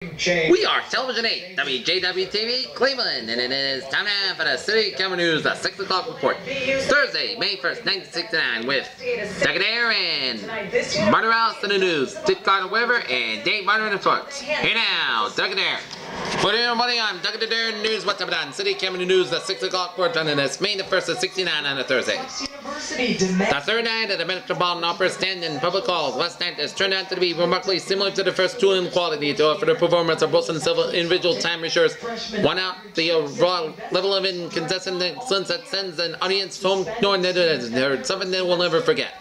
We are Television 8, WJW-8 Cleveland, and it is time now for the City Camera News, the 6 o'clock report. Thursday, May 1st, 1969, with Doug Adair and Martin Rouse in the news, Dick Carter Weber, and Dave Martin in the sports. Here now, Doug Adair. Good evening, everybody. I'm Doug Adair in the news. What's up on City Camera News, the 6 o'clock report, and it's May the 1st of 69 on a Thursday. The third night of the Metropolitan Opera stand in public halls last night has turned out to be remarkably similar to the first two in quality to offer the performance of Wilson several individual time measures, one out the raw level of incandescent excellence that sends an audience home knowing that it has heard something they will never forget.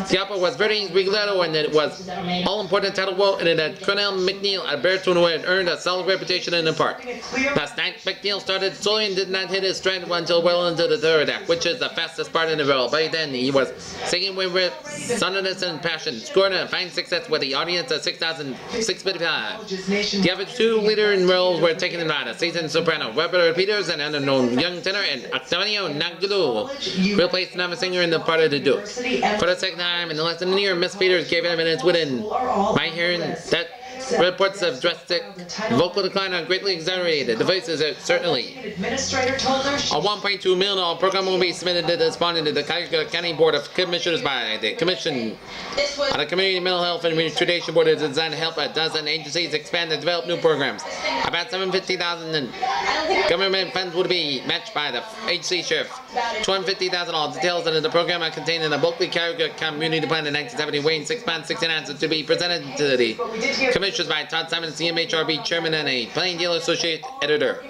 The opera was very regretto and it was all-important title role, and it had Colonel McNeil, a baritone who had earned a solid reputation in the part. Last night, McNeil started slowly and did not hit his stride until well into the third act, which is the fastest part in the role. By then, he was singing with sonorous and passion, scoring a fine success with the audience at 6,655. The other two leader in roles were taken in mind: a seasoned soprano, Robert Peters, and an unknown young tenor, and Octavio Nagulu replaced another singer in the part of the Duke. For the second time in the lesson year, Miss Peters gave evidence within my hearing that reports of drastic vocal decline are greatly exaggerated. The voices are certainly. A $1.2 million program will be submitted to the respondent to the Cuyahoga County Board of Commissioners by the Commission on the Community Mental Health and Rehabilitation Board is designed to help a dozen agencies expand and develop new programs. About $750,000 in government funds would be matched by the agency sheriff. $250,000. All details of the program are contained in the Berkeley Cuyahoga Community Plan in 1970, weighing 6 pounds 16 ounces, to be presented to the Commissioners by Todd Simon, CMHRB Chairman and a Plain Deal Associate Editor.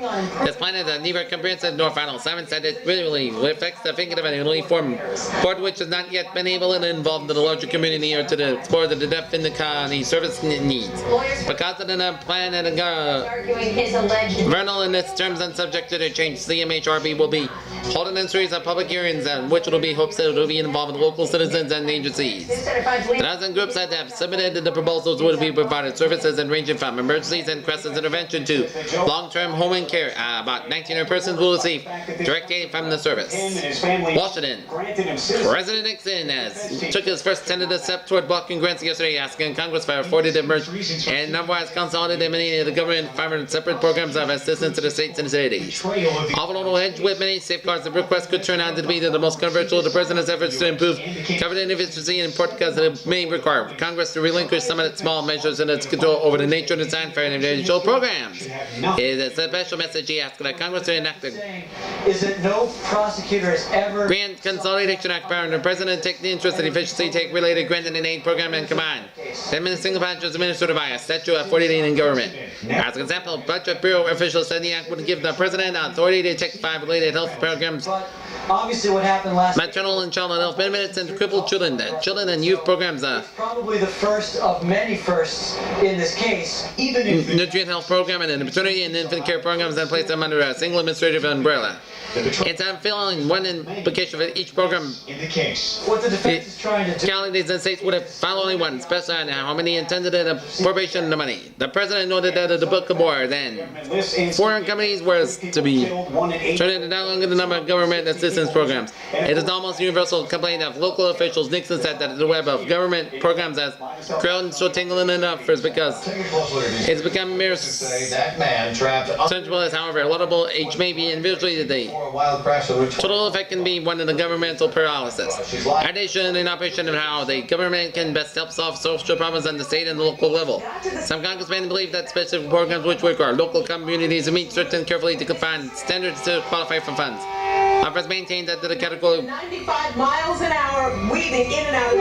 This plan is neither comprehensive nor final. Simon said it really reflects the thinking of an newly formed board which has not yet been able to involve in the larger community or to the explore the depth in the county service needs. Because of the plan and vernal in its terms and subject to change, CMHRB will be holding a series of public hearings which will be hopes that will be involved with local citizens and agencies. The dozen groups that have submitted the proposals will be provided services and ranging from emergencies and crisis intervention to long-term home and care. About 1,900 persons will receive direct aid from the service. Washington. President Nixon took his first tentative step toward blocking grants yesterday, asking Congress for authority to merge and otherwise consolidate many of the government 500 separate programs of assistance to the states and cities. Although hedged with many safeguards, the request could turn out to be the most controversial of the president's efforts to improve government efficiency in part because it may require Congress to relinquish some of its small measures in its control over the nature and design for individual programs. It is a special message he asked that Congress to enact is that no prosecutor has ever Grant Consolidation Act power, and the President take the interest and efficiency take related grant and aid program and combine. The single branch is administered by a statute of 48 in government. As an example, Budget Bureau officials said the act would give the President authority to take 5 related health programs. Obviously, what happened last maternal and child health benefits and crippled children, children and youth programs. Probably the first of many firsts in this case. Even if nutrient health program and the maternity and infant care programs that place them under a single administrative umbrella. It's unfailing one implication for each program. In the case, what the defense is trying to do. Counties and states would have following one, specifying how many intended an appropriation of the money. The President noted that the book of war then foreign companies was to be turned into no longer the number of government assistance programs. It is almost universal complaint of local officials. Nixon said that the web of government programs has grown so tangled enough is because it's become mere sensible as however laudable each may be individually today. Total effect can be one of the governmental paralysis. Addition and operation of how the government can best help solve social problems on the state and the local level. Some congressmen believe that specific programs which require local communities to meet certain carefully defined standards to qualify for funds. Office maintained that the category 95 miles an hour weaving in and out.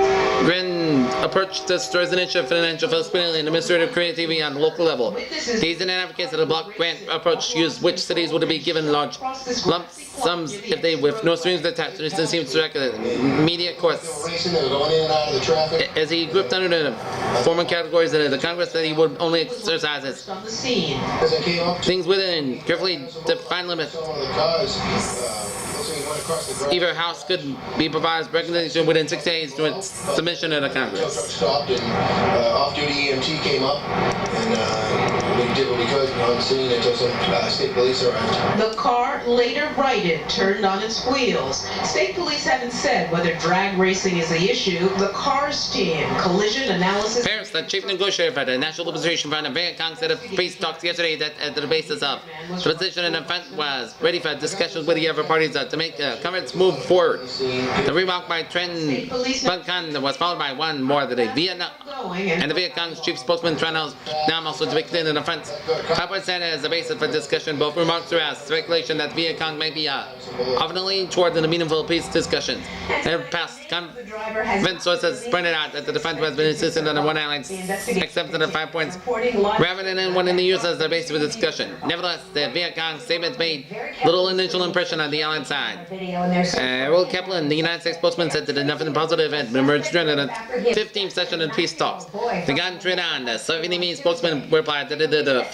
Grand approach destroys the nature of financial flexibility and administrative creativity on the local level. These and advocates of the block grant approach use which cities would be given large lump sums if they with no strings attached. This seems to record immediate course. As he grouped under the former categories of the Congress that he would only exercise as things within carefully defined limits. Either house could be provided recognition within 6 days to its submission to the Congress. Off-duty EMT came up and we did vehicle because I'm seeing it until some state police arrive. The car later righted, turned on its wheels. State police haven't said whether drag racing is the issue. The car's team, collision analysis. Paris, the chief negotiator for the National Liberation Front of Vietcong, said of peace talks yesterday that at the basis of the position in the front was ready for discussions with the other parties to make conference move forward. The remark by Tren Van Can was followed by one more that the Vietnam and the Vietcong's chief spokesman Tran Nam also depicted in the front. Papa said as the basis for discussion, both remarks were as speculation that Vietcong may be often leaning toward the meaningful peace discussions. In the past, conference sources pointed out that the defense has been insistent on the one island accepting the 5 points rather than one in the use as the basis for discussion. Nevertheless, the Vietcong statements made little initial impression on the island side. Will Kaplan, the United States spokesman, said that nothing positive had emerged during the 15th session of peace talks. The Gan Tridan, the Vietnamese spokesman, replied that the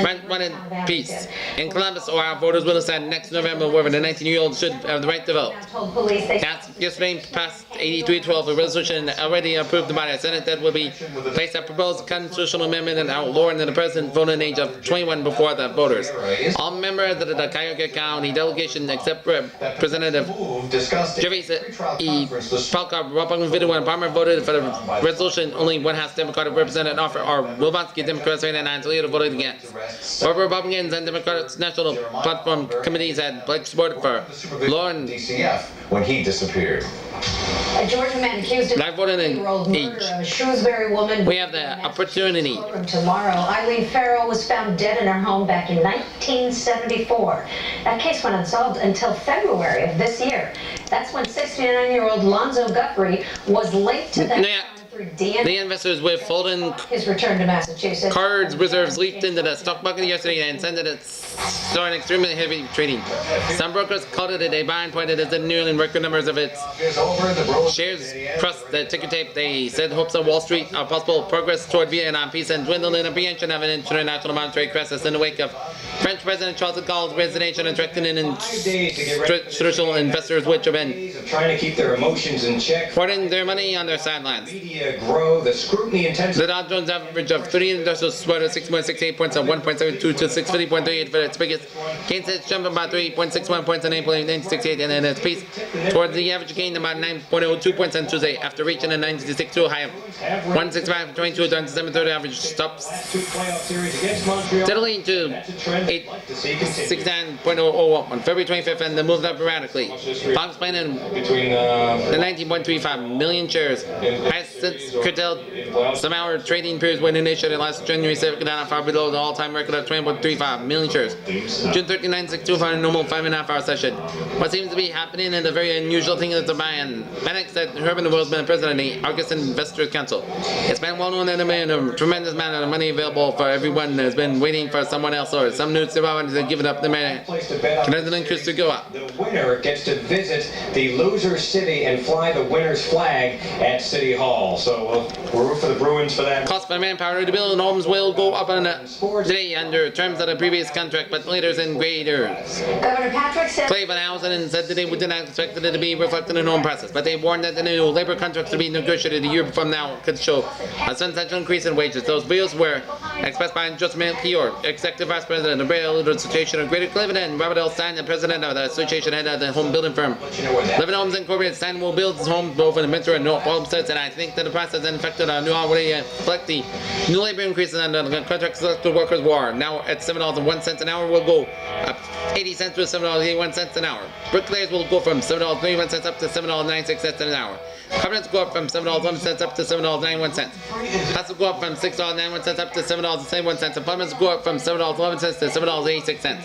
French wanted peace. In Columbus, Ohio, voters will decide next November whether the 19-year-old should have the right to vote. Yesterday passed 83-12, a resolution already approved by the Senate that will be placed a proposed constitutional amendment and outlawing the present voting age of 21 before the voters. All members of the Cuyahoga County delegation, except Representative Jervis E. Falca, Republican Video and Palmer, voted for the resolution. Only one House Democratic representative offered, or Wilbanski Democrats 89, Toledo voted against. Both Republicans and Democrats National Platform committees had pledged support for Lauren DCF when he disappeared. A Georgia man accused of Live voting in 8-year-old murder of a Shrewsbury woman. We have the opportunity. Tomorrow, Eileen Farrell was found dead in her home back in 1974. That case went unsolved until February of this year. That's when 69-year-old Lonzo Guthrie was linked to that. The investors with folding his return to Massachusetts. Cards reserves leaped into the stock market yesterday and sent it starting extremely heavy trading. Some brokers called it a day buying point as the nearly record numbers of its shares crossed the ticker tape. They said hopes of Wall Street are possible progress toward Vietnam peace and dwindled in apprehension of an international monetary crisis in the wake of French President Charles de Gaulle's resignation and directing in traditional investors which have been trying to keep their emotions in check, hoarding their money on their sidelines. Grow the scrutiny intensity. The Dow Jones average of 30 industrials swelled 6.68 points on 1.72 to 650.38 for its biggest gains. It's jumped about 3.61 points on 8.968 and then its pace towards the average gain about 9.02 points on Tuesday after reaching a 96.2 high of 165.22 on December 3rd. Average stops steadily to 869.00 on February 25th and then moved up erratically. Fox planning the 19.35 million shares has since curtailed some hour trading periods when initiated last January 7th down far below the all-time record of 20.35 million shares. June 39, 6.2 for a normal 5.5 hour session. What seems to be happening and the very unusual thing is to buy and Panic said Herman the World's been president of the August Investors Council. It's been well known that there's been a tremendous amount of money available for everyone has been waiting for someone else or some news about to give it up the man. President Chris to go up. The winner gets to visit the loser city and fly the winner's flag at City Hall. So we're root for the Bruins for that. Cost for manpower to build homes will go up on today under terms of the previous contract, but later in graders. Governor Patrick said Cleveland Housing said that they did not expect it to be reflected in the home process, but they warned that the new labor contracts to be negotiated a year from now could show a substantial increase in wages. Those bills were expressed by Justin Keyor, Executive Vice President of the Railroad Association of Greater Cleveland, and Robert L. Stein, the President of the association head of the home building firm. Living Homes Incorporated. Stein will build homes both in the Metro and North Homesteads, and I think that the process that affected our new already reflect the new labor increases and the contract selected workers war. Now at $7.01 an hour will go up 80 cents to $7.81 an hour. Bricklayers will go from $7.31 up to $7.96 an hour. Cabinets go up from $7.11 up to $7.91. Houses go up from $6.91 up to $7.71. Apartments go up from $7.11 to $7.86. So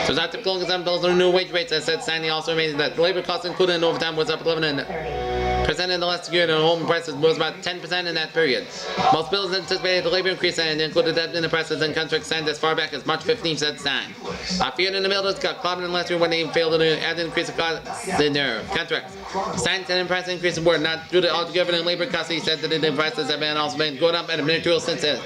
it's not typical examples of new wage rates. As said, Sandy also made that labor costs included in overtime was up 11% in the last year, and home prices was about 10% in that period. Most bills anticipated the labor increase and included that in the prices and contracts signed as far back as March 15th, said Stein. I feared in the middle got clobbed in last year when they failed to add an increase of costs in their contracts. Stein said in price increases were not due to altogether in labor costs. He said that the prices have been also been going up at a minute since then.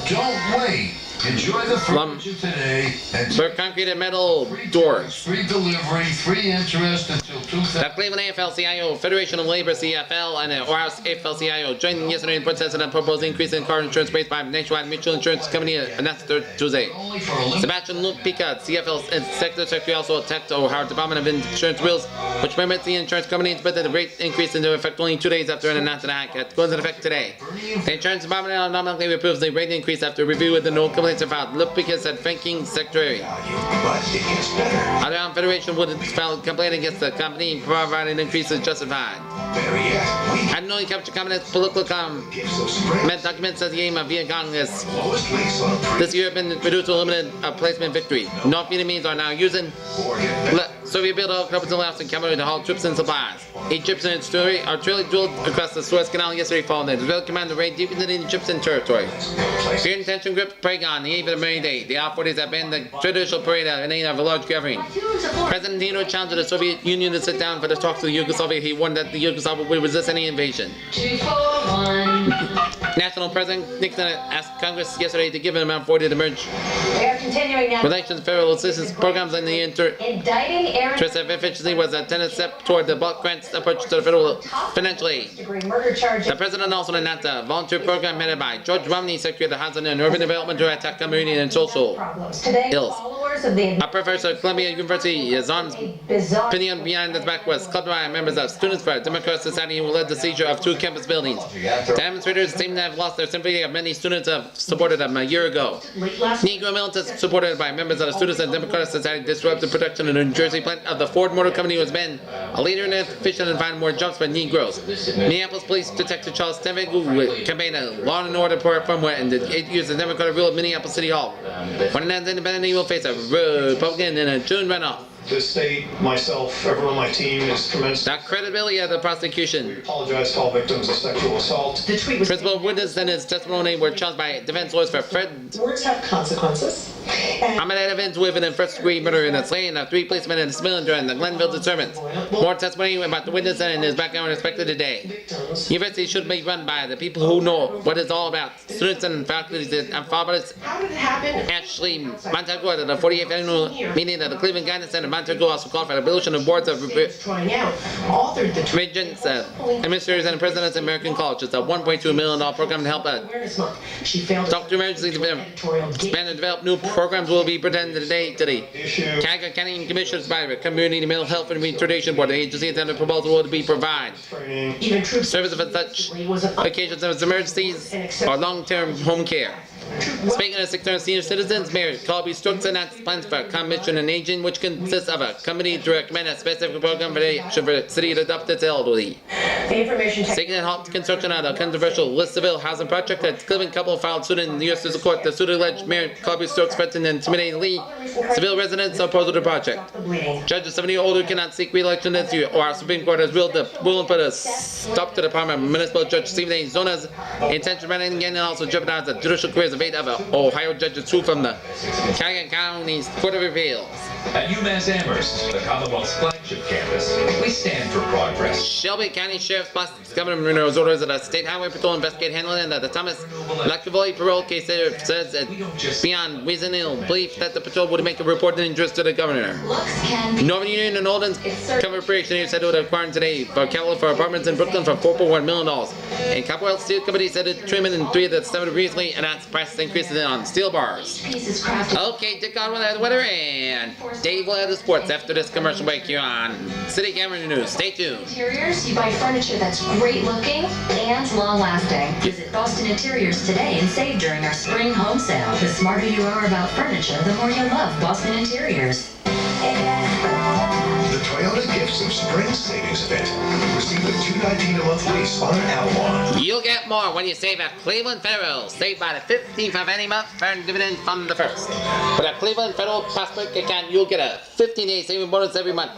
Don't wait. Enjoy the furniture today. And for concrete and metal doors. free delivery, free interest until 2000. The Cleveland AFL-CIO, Federation of Labor CFL, and the Orhouse AFL-CIO joined yesterday in protest of the proposed increase in car insurance rates by Nationwide Mutual Insurance Company announced Tuesday. Only for a limited Sebastian Lupica, CFL Secretary, also attacked the Ohio Department of Insurance rules, which permits the insurance company to put the rate increase into effect only 2 days after an announced act. It goes into effect today. The insurance department automatically approves the rate increase after review with the no complaints are filed. Lupica said, thanking Secretary. But it gets better. Other Federation would file a complaint against the company providing increases justified. Better yet, And only capture Cabinet's political gifts of spring. document says the aim of Vietcong is Lowest rates on this year have been reduced to a limited placement victory. North Vietnamese are now using Soviet-built helicopters in Laos and Cameroon to haul troops and supplies. 8 ships in its artillery drilled across the Suez Canal yesterday following the Israeli commander raid deep into the Egyptian territory. Fear and tension gripped Prague on the eve of the May Day. The R-40s have banned the traditional parade in aid of a large gathering. President Tito challenged the Soviet Union to sit down for the talks with Yugoslavia. He warned that the Yugoslavia would resist any invasion. 2, 4, 1. National President Nixon asked Congress yesterday to give an amount for the merge We are continuing now. relations federal assistance programs and the Indicting Aaron interest of efficiency was a tenant step toward the bulk grants approach to the federal financial aid. degree murder charges. The president also announced a volunteer program headed by George Romney, Secretary of the Housing and Urban Development, to attack community and social Problems. Today, ills. followers of the A professor at Columbia University, his arms bizarre opinion behind his back was clubbed by members of Students for a Democratic Society who led the seizure of 2 campus buildings. Demonstrators seem to have lost their sympathy of many students have supported them a year ago. Negro militants supported by members of the Students and Democratic Society disrupted production in the New Jersey plant of the Ford Motor Company, who has been a leader in the efficient and find more jobs for Negroes. Minneapolis Police Detective Charles Stenvig, who campaigned a law and order firmware and 8 years the Democratic rule of Minneapolis City Hall. When an independent, he will face a Republican in a June runoff. The state, myself, everyone on my team is commenced. The credibility of the prosecution. Apologize to all victims of sexual assault. The tweet was Principal witness and his testimony were charged by defense lawyers for Fred words have consequences. And Ahmed Evans with an first-degree murder in a slaying of 3 policemen and a civilian during the Glenville disturbance. More testimony about the witness and his background are expected today. victims. University should be run by the people who know what it's all about. Students and faculty and fathers. How did it happen? Ashley Montague at the 48th annual meeting of the Cleveland Guidance Center. Montague also called for the abolition of boards of Trying out. Authored the tweet. regents, administrators, and presidents of American colleges. A $1.2 million program to help Awareness Month. She failed to Dr. Emergency editorial expand and develop new programs will be presented today to the Issue. Cuyahoga County Commissioners by the Community Mental Health and Retardation Board. The agency intended proposal will be provide Training. even troops services for such was an occasions as emergencies or long-term home care. Speaking of 600 senior citizens, Mayor Colby Stokes announced plans for a commission on aging, which consists of a committee to recommend a specific program for the city to adopt its elderly. The information Taking it halt construction on a controversial Listville housing project, the Cleveland couple filed suit in the U.S. District Court. The suit alleged Mayor Colby Stokes threatened and intimidated Lee civil residents opposed to the project. the bleeding. Judges 70 or older cannot seek re-election this year, or our Supreme Court has ruled and put a stop to the Department of Municipal Judge Stephen A. Zona's intention running again, and also jeopardize the judicial careers of 8 other Ohio judges, 2 from the Cuyahoga County's Court of Appeals. At UMass Amherst, the Commonwealth's flagship campus, we stand for progress. Shelby County Sheriff's Plus Governor Renew's orders that a state highway patrol investigate handling of the Thomas Lacavoli parole case says it's beyond reasonable belief that the patrol would make a report of interest to the governor. Northern Union and Olden's Corporation said it would acquire today for capital for apartments in Brooklyn for $4.1 million. And Copperwell Steel Company said it trimmed in 3 of the 7 recently announced price increases on steel bars. Okay, Dick on with the weather and Dave will have the sports after this commercial break here on City Camera News. Stay tuned. Interiors, you buy furniture that's great looking and long lasting. Visit Boston Interiors today and save during our spring home sale. The smarter you are about furniture, the more you love Boston Interiors. The Toyota Gifts of Spring Savings Event. Receive a $219 a month lease on an Outlaw. You'll get more when you save at Cleveland Federal. Save by the 15th of any month, earn dividend from the 1st. With a Cleveland Federal Prospect account, you'll get a 15-day saving bonus every month.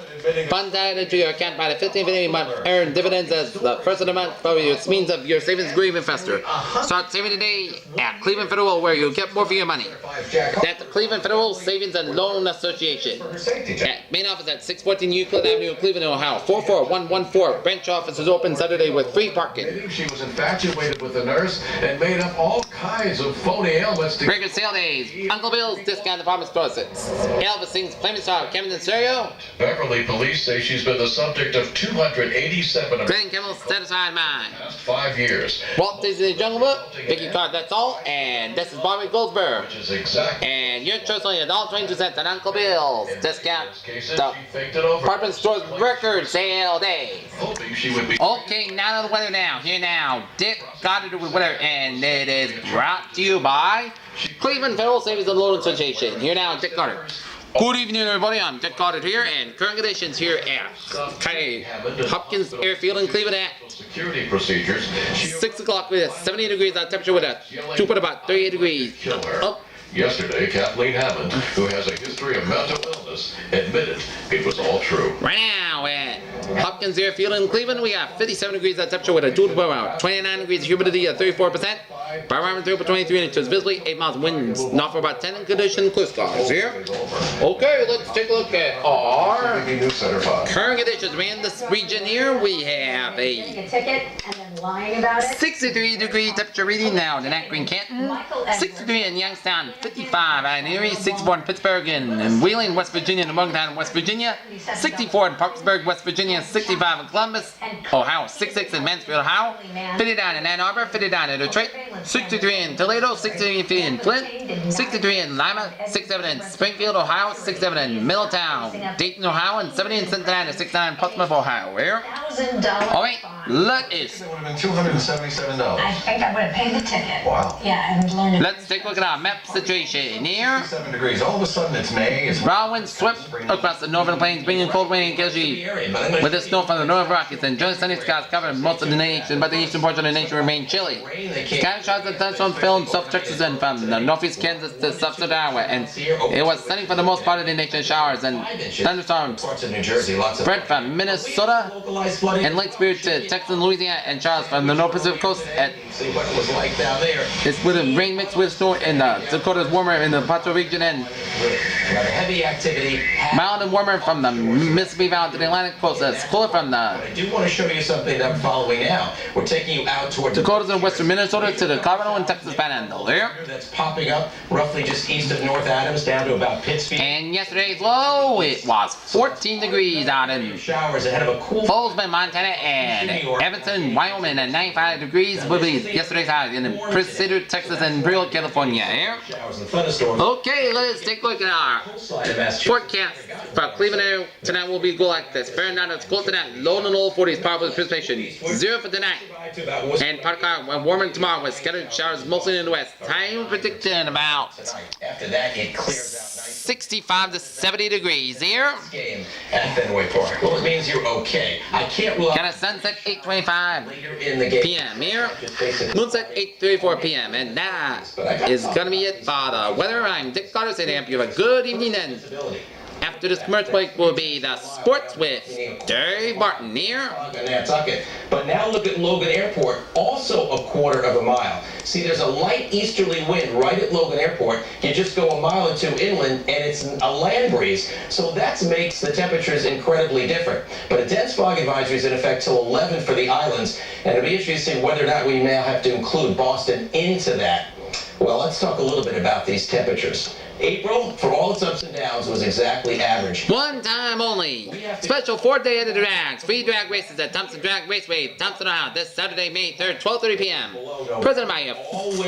Funds added into your account by the 15th of any month, earn dividends as the 1st of the month, which means of your savings grow even faster. Start saving today at Cleveland Federal, where you'll get more for your money. That's the Cleveland Federal Savings and Loan Association. At main office at 614 Euclid Cleveland Avenue, Cleveland, Ohio. 44114. Branch office is open Saturday with free parking. She was infatuated with the nurse and made up all kinds of phony ailments to... Record sale days. Uncle Bill's Discount Department Store. Elvis sings Flaming Star, Camden Stereo. Beverly police say she's been the subject of 287 of Glenn Kimmel's Satisfied Mind. past 5 years. Walt Disney Jungle Book, Vicky Card, that's all. And this is Bobby Goldsberg. Which is exactly... And your choice only $1.22 at Uncle Bill's Discount Cases, she faked it over. Department Store's record sale days. Hoping she would be... Okay, now to the weather now. Here now, Dick Goddard with weather, and it is brought to you by Cleveland Federal Savings and Loan Association. Here now, Dick Goddard. Good evening, everybody. I'm Dick Goddard here, and current conditions here at Hopkins Airfield in Cleveland at Security procedures. 6 o'clock with 70 degrees on temperature with a dew point about 38 degrees. Up. Yesterday, Kathleen Hammond, who has a history of mental illness, admitted it was all true. Right now at Hopkins Airfield in Cleveland, we got 57 degrees on temperature with a dew point about 29 degrees, humidity at 34%. Barometer over 23 inches, visibly 8 miles winds, not for about 10 in condition, clear skies here. Okay, let's take a look at our current conditions. In this region here, we have a ticket and then lying about it. 63 degree temperature reading now in Akron, Canton, 63 in Youngstown, 55 in Erie, 64 in Pittsburgh and Wheeling, West Virginia, and Morgantown, West Virginia, 64 in Parkersburg, West Virginia, 65 in Columbus, Ohio, 66 in Mansfield, Ohio, 59 in Ann Arbor, 59 in Detroit, 63 in Toledo, 63 in Flint, 63 in Lima, 67 in Springfield, Ohio, 67 in Middletown, Dayton, Ohio, and 70 in Cincinnati, 69 in Portsmouth, Ohio. Where? Alright, let us. It would have been $277. I think I would have paid the ticket. Wow. Yeah, and learned it. Let's take a look at our map situation here. 7 degrees. All of a sudden it's May. It's Brown winds swept across the northern plains, bringing cold wind and Gilgy with the snow from the Northern Rockies and joint sunny skies covered most of the nation, but the eastern portion of the nation remained chilly. Sky showers and thunderstorms fell in South Texas and from the northeast Kansas to southern Iowa, and it was sunny for the most part of the nation. Showers and thunderstorms spread from Minnesota and Lake Superior to Texas and Louisiana, and showers from the North Pacific coast. It's with a rain mixed with snow in the Dakotas, warmer in the Plateau region, and heavy activity. Mild and warmer from the Mississippi Valley to the Atlantic coast. It's cooler from the I do want to show you something that I'm following now. We're taking you out toward Dakotas and western Minnesota to the Colorado and Texas Panhandle. There. That's popping up roughly just east of North Adams down to about Pittsfield. And yesterday's low, it was 14 degrees out in showers ahead of a cool Folesman, Montana, and Evanston, Wyoming, and 95 degrees will be yesterday's high in Prince Cedar, Texas, and Brio, California. Here. Okay, let's take a look at our forecast for Cleveland area. Tonight will be go like this. Fahrenheit, it's cold tonight, low and low 40s, powerful precipitation. 0 for tonight. And part of warmer tomorrow with scattered showers mostly in the west. Time predicted about after that it clears out 65 to 70 degrees here. Game at Fenway Park. Well, it means you're okay. I can't rule out Got a sunset 8:25 in the game. p.m. here. Moonset 8:34 p.m. And that is gonna be it for the weather. I'm Dick Carter saying you have a good evening, and after this commercial break will be the sports with Dave Barton here. But now look at Logan Airport, also a quarter of a mile. See, there's a light easterly wind right at Logan Airport. You just go a mile or two inland, and it's a land breeze. So that makes the temperatures incredibly different. But a dense fog advisory is in effect till 11 for the islands, and it'll be interesting to see whether or not we now have to include Boston into that. Well, let's talk a little bit about these temperatures. April, for all its ups and downs, was exactly average. One time only. Special 4th-day of the drags. Free drag races at Thompson Drag Raceway, Thompson, Ohio, this Saturday, May 3rd, 12:30 p.m. Presented by a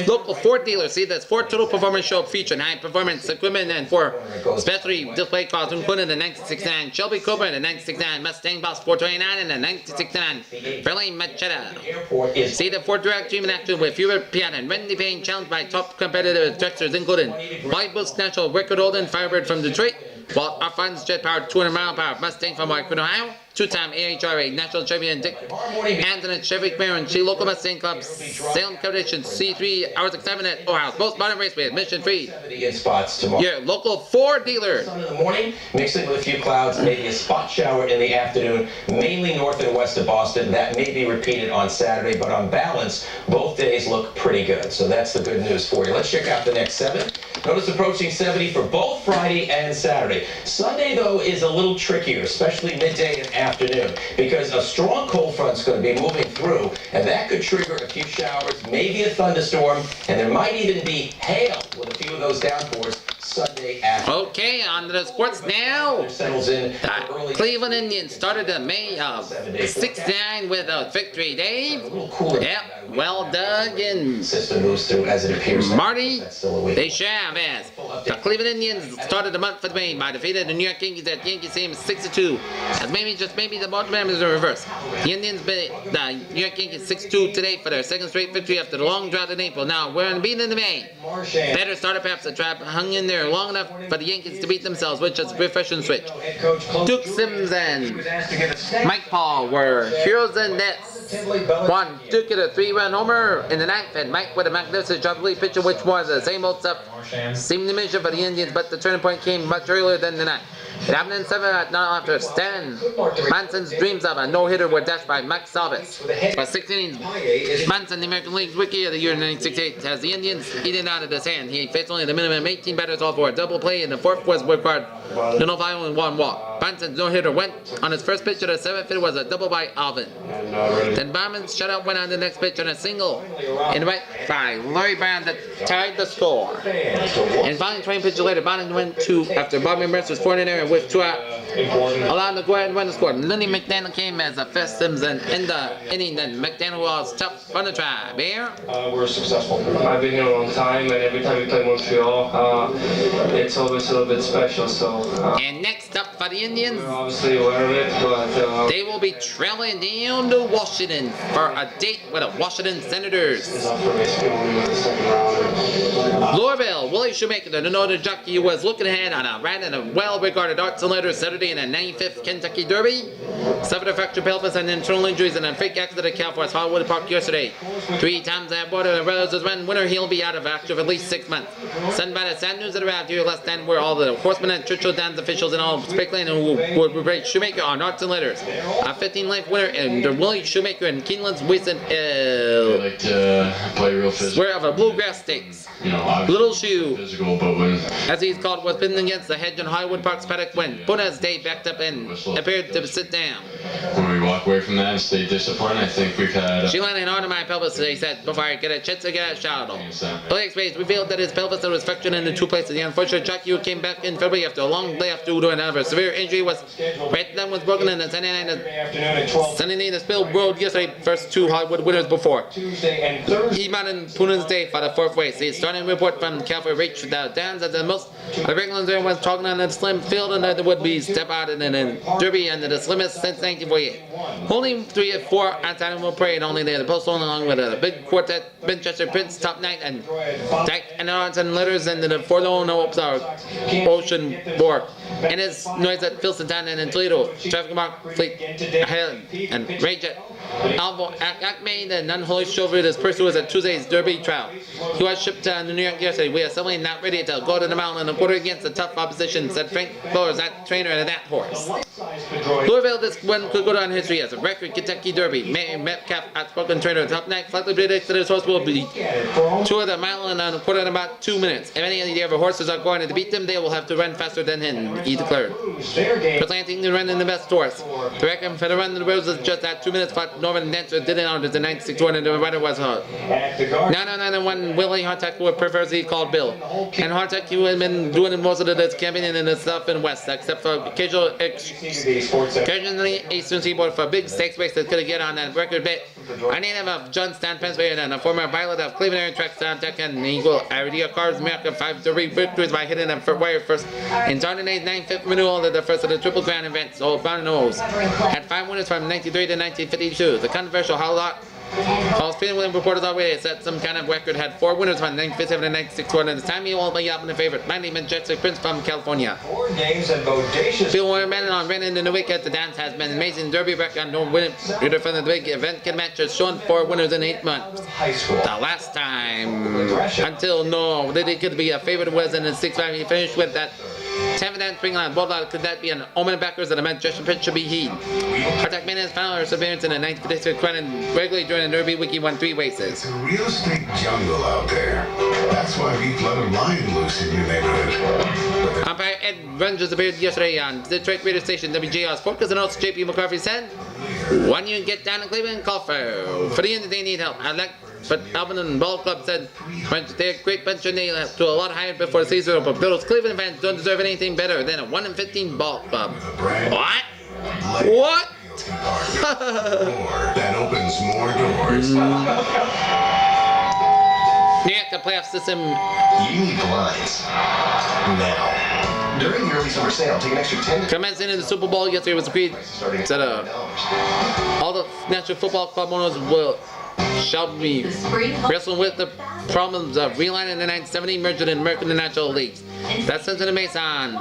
local Ford dealer. See, this Ford Total Performance Show featuring high-performance equipment and for specialty display cars, including the 1969 Shelby Cobra, the 1969 Mustang Boss 429, and the 1969 Fairlane Machetta. See the Ford Drag Dream in action with fewer Piat and Randy Payne, challenged by top competitive dragsters, including White Boost National record holding Firebird from Detroit, Walt Alphonse jet-powered 200-mile-per-hour Mustang from Akron, Ohio, two-time AHRA national champion Dick Anthony Chevy Marin, She Local Mustang Club, Salem Competition, C3 hours excitement at Orehouse, both modern raceway, admission free. 70 in spots tomorrow. Your local Ford dealer. Sun in the morning, mixing with a few clouds, maybe a spot shower in the afternoon, mainly north and west of Boston. That may be repeated on Saturday, but on balance, both days look pretty good. So that's the good news for you. Let's check out the next 7. Notice approaching 70 for both Friday and Saturday. Sunday, though, is a little trickier, especially midday and afternoon, because a strong cold front's going to be moving through, and that could trigger a few showers, maybe a thunderstorm, and there might even be hail with a few of those downpours Sunday afternoon. Okay, on to the sports now. Settles in early. Cleveland Indians started the May of 69 with a victory, Dave. Yep, well dug and System moves through as it appears. Marty, That's still a week. they Chavez. The Cleveland Indians started the month of May by defeating the New York Yankees at Yankee Stadium 6-2. As maybe the Baltimore is in reverse. The Indians beat the New York Yankees 6-2 today for their second straight victory after the long drought in April. Now we're unbeaten in the May. Better starter perhaps the trap hung in there long enough for the Yankees to beat themselves, which is refreshing switch. Duke Sims and Mike Paul were heroes in nets. One Duke hit a 3-run homer in the ninth, and Mike with a magnificent job lead pitcher, which was the same old stuff. Seemed to mission for the Indians, but the turning point came much earlier than the ninth. It happened in 7 not after Stan Manson's dreams of a no-hitter were dashed by Mike Salvis. For 6 innings, Manson, the American League's Rookie of the Year in 1968, has the Indians eaten out of his hand. He faced only the minimum 18 batters all for a double play, and the fourth was required to no fly only 1 walk. Manson's no-hitter went on his first pitch at the 7th. It was a double by Alvin. Then Bauman's shutout went on the next pitch on a single in right by Larry Brown that tied the score. And finally, 20 pitches later, Bauman went 2 after Bobby Mercer's 4th inning with 2 out, allowed to go ahead and run the score. Lenny McDaniel came as a fifth Sims and in the inning. Then McDaniel was tough on the try. Bear? We're successful. I've been here a long time, and every time we play Montreal, it's always a little bit special. So. And next up for the Indians, we're obviously aware of it, but they will be traveling down to Washington for a date with the Washington Senators. Louisville, Willie Shoemaker, the Northern jockey, was looking ahead on a ran in a well-regarded Arts and Letters Saturday in the 95th Kentucky Derby. Suffered a fractured pelvis and internal injuries in a freak accident at California's Hollywood Park yesterday. 3 times that border and brothers has run winner, he'll be out of action for at least 6 months. Sent by the sad news that arrived here last night, where all the horsemen and Churchill Downs officials and all speculating who would rate Shoemaker on Arts and Letters. A 15-length winner and Willie Shoemaker and Keeneland's recent They like to play real physical. swear of a bluegrass stakes. You know, Little Shoe, physical, but when as he's called, was pinned against the hedge in Hollywood Park's paddock when Bona's day backed up and appeared to sit down. when we walk away from that and stay disciplined, I think we've had. She landed hard on my pelvis, he said, before I get a chance to get a shot at him. Police revealed that his pelvis was fractured into 2 places. The unfortunate jockey who came back in February after a long layoff due to another severe injury was right thumb was broken in the Sunday night the Spill rode yesterday, first 2 Hollywood winners before. Iman and Punin's day for the 4th race. The starting report from California reached the Downs at the most. The Regulars there was talking on the slim field, and there would be step out in the Derby and the slimmest since 1948. Holding 3 of 4 outside of parade, only there. The post on along with a big quartet, Winchester Prince, Top Knight, and Dyke and Arts and Letters, and the forlorn hopes are Ocean War. And his noise at Filsontown and in Toledo, traffic mark, Fleet, Highland, and Rayjet. Alvo Acme, the non-holy chauffeur, this person was at Tuesday's Derby trial. He was shipped to New York yesterday. We are simply not ready to go to the mountain and a quarter against the tough opposition, said Frank Flores, that trainer of that horse. Louisville, this one could go down history as a record Kentucky Derby. Metcalf, outspoken trainer, Top Knight, slightly predicts that his horse will be 2 of the mile and a quarter in about 2 minutes. If any of the other horses are going to beat them, they will have to run faster than him, he declared. Presenting the run in the best horse. The record for the run in the roads was just at 2 minutes, but Norman Dancer did it on the 961 and the rider was 909 Willie Hartek, who prefers called Bill. And Hartek, who had been doing most of this campaigning in the south and west, except for occasionally Eastern Seaboard for big stakes race that could get on that record bet. A native of Johnstown, Pennsylvania, and a former pilot of Cleveland Air Track Tech and Eagle Iridia Cars America 5 Derby victories by hitting them for wire first in Sardinay's 9th renewal of the first of the Triple Crown events. Old Brown Nose had 5 winners from 1993 to 1952. The controversial How Lot Paul's Finland reporters already set some kind of record, had 4 winners from 1957 and 1961, and this time he won't be up in the favorite, Mandy Majestic Prince from California. 4 games and bodacious. Phil Warren on winning in the week at the dance has been amazing. Derby record no winner from the big event can match has shown 4 winners in 8 months. High school. The last time until no that it could be a favorite was in the 6-5 he finished with that 10th and spring line. Could that be an omen backers that a Majestic Prince should be heed? Hardtack made his final appearance in the 9th district and regularly during the Derby week he won 3 races. It's a real estate jungle out there. That's why we've let a lion loose in your neighborhood. Umpire Ed Rangers appeared yesterday on Detroit radio station WJR Sports and also JP McCarthy said, when you get down to Cleveland, call for the end they need help. But Alvin and Ball Club said they're a great bunch and they have to a lot higher before the season. But those Cleveland fans don't deserve anything better than a 1-15 ball club. What? What? That opens more doors. New York, the playoff system. You need blinds now. During the early summer sale, take an extra 10. Commencing in the Super Bowl yesterday was agreed that all the National Football Club owners shall be wrestling with the problems of realigning the 1970 merger and American and National Leagues. That's Cincinnati Mason.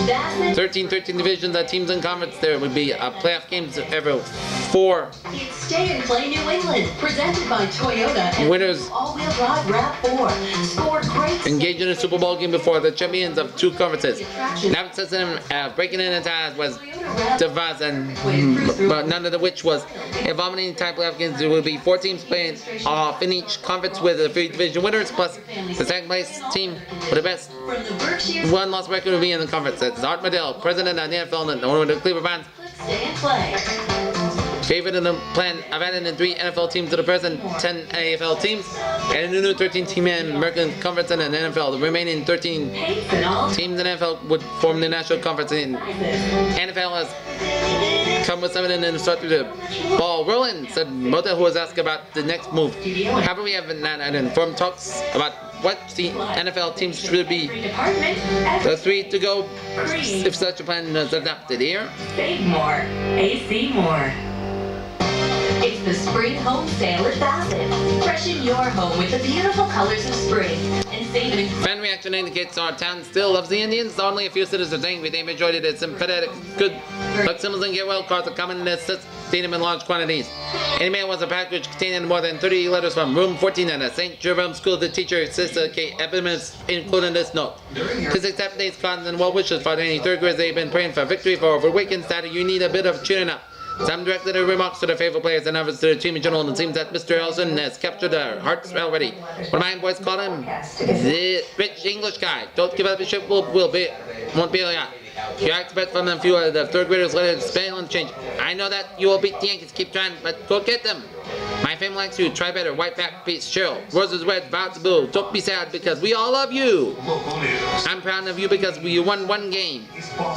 The 13 divisions of teams in conference. There would be playoff games every 4. Stay and play New England, presented by Toyota and winners all-wheel drive RAV4. Scored great. Engaged in a Super Bowl game before the champions of 2 conferences. Now Cincinnati breaking in the ties was Devaz, but none of the which was involved in type playoff games. There will be 4 teams playing off in each conference with the 3 division winners plus the second place team with the best 1-loss record will be in the conference. That's Art Medell, president of the NFL and owner of the Cleveland Browns. Stay and play. Favored in the plan of adding in 3 NFL teams to the present 10 AFL teams, and a new 13-team American Conference and an NFL. The remaining 13 teams in the NFL would form the National Conference. In NFL has come with 7 and then start the ball rolling, said Mota, who was asked about the next move. However, we have not had informed talks about what the NFL teams should be. The 3 to go if such a plan is adopted here. Save more. AC more. It's the spring home sale at Bassett. Freshen your home with the beautiful colors of spring and save an Fan reaction indicates our town still loves the Indians. Only a few citizens are angry. They enjoyed it. It's sympathetic. Good luck symbols and get well cards are coming in the stadium in large quantities. Any mail was a package containing more than 30 letters from room 14 at the St. Jerome School. The teacher, Sister Kate Ebbins, including this note. Please accept these cards and well wishes for any 3rd graders. They've been praying for victory for over Wiggins. That you need a bit of cheering up. Some directed their remarks to their favorite players and others to the team in general, and it seems that Mr. Ellison has captured their hearts already. One of my boys called him the rich English guy. Don't give up your ship, won't be a yacht. You expect from them few of the 3rd graders later to spell and change. I know that you will beat the Yankees, keep trying, but go get them. My family likes you. Try better. White back piece. Cheryl. Roses red. Vows blue. Don't be sad because we all love you. I'm proud of you because we won 1 game.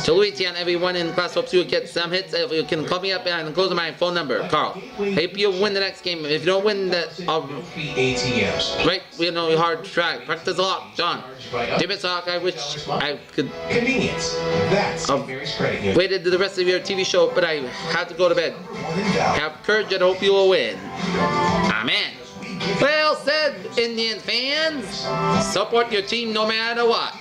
To Louisiana, everyone in class hopes you get some hits. If you can call me up and close my phone number, Carl. Hope you win the next game. If you don't win that, ATMs. right, we know you're hard to try. Practice a lot, John. David Sock, I wish I could. Convenience. That's waited to the rest of your TV show, but I have to go to bed. Have courage and hope you will win. Amen. Well said, Indian fans. Support your team no matter what.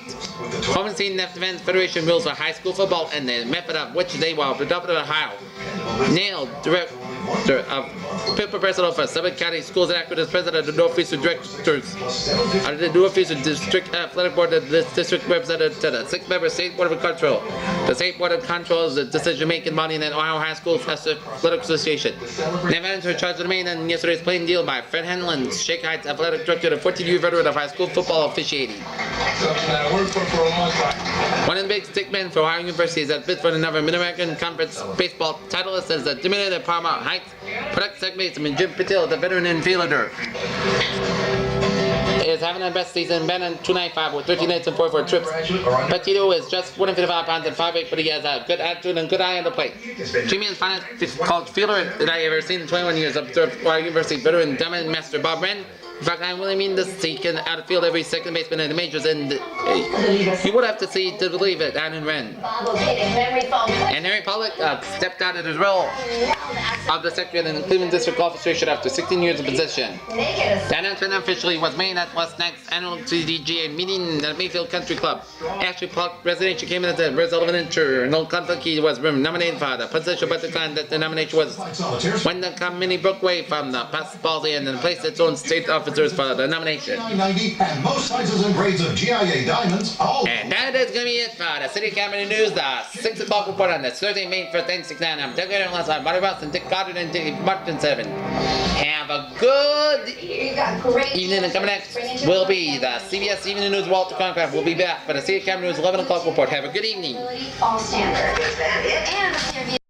Promising Left Defense Federation rules for high school football and the method of which they will adopt in Ohio. Nailed director of Pippa President for Summit County Schools and acted as president of the Northeast Directors of the Northeast District Athletic Board. This district represented to the 6-member State Board of Control. The State Board of Control is the decision-making body in the Ohio High School Athletic Association. The events were charged with Maine in yesterday's plain deal by Fred Hanlon, Shake Heights Athletic Director, the 14-year veteran of high school football officiating. One of the big stick men for Ohio University is that bid for another Mid-American Conference baseball title says that diminuted Paramount Heights. Product segment from Jim Patil, the veteran infielder, is having the best season. Bannon 295 with 13 hits and 44 trips. Petito is just 155 pounds and 5'8", but he has a good attitude and good eye on the plate. Jimmy is finest college fielder that I have ever seen in 21 years. Observed Ohio University veteran diamond master Bob Wren. In fact, I really mean this. He can outfield every second baseman in the majors, and you would have to see to believe it. Aaron Wren. And Harry Pollock stepped out of his role of the secretary in the Cleveland District Office after 16 years of position. The announcement officially was made at last night's annual CDGA meeting at Mayfield Country Club. Ashley Pollock resignation came in as a result of an injury. In Old Kentucky was nominated for the position, but declined that the nomination was when the committee broke away from the past policy and then placed its own state officers for the nomination. And most sizes and grades of GIA diamonds. And that is going to be it for the City Cabinet News, the 6 o'clock report on this Thursday, May 1st, 1969. I'm Doug Gator, alongside Marty Ross and Dick Goddard and Dave Martin 7. Have a good evening, and coming next will be the CBS Evening News. Walter Concraft will be back for the City Cabinet News 11 o'clock report. Have a good evening. All standard.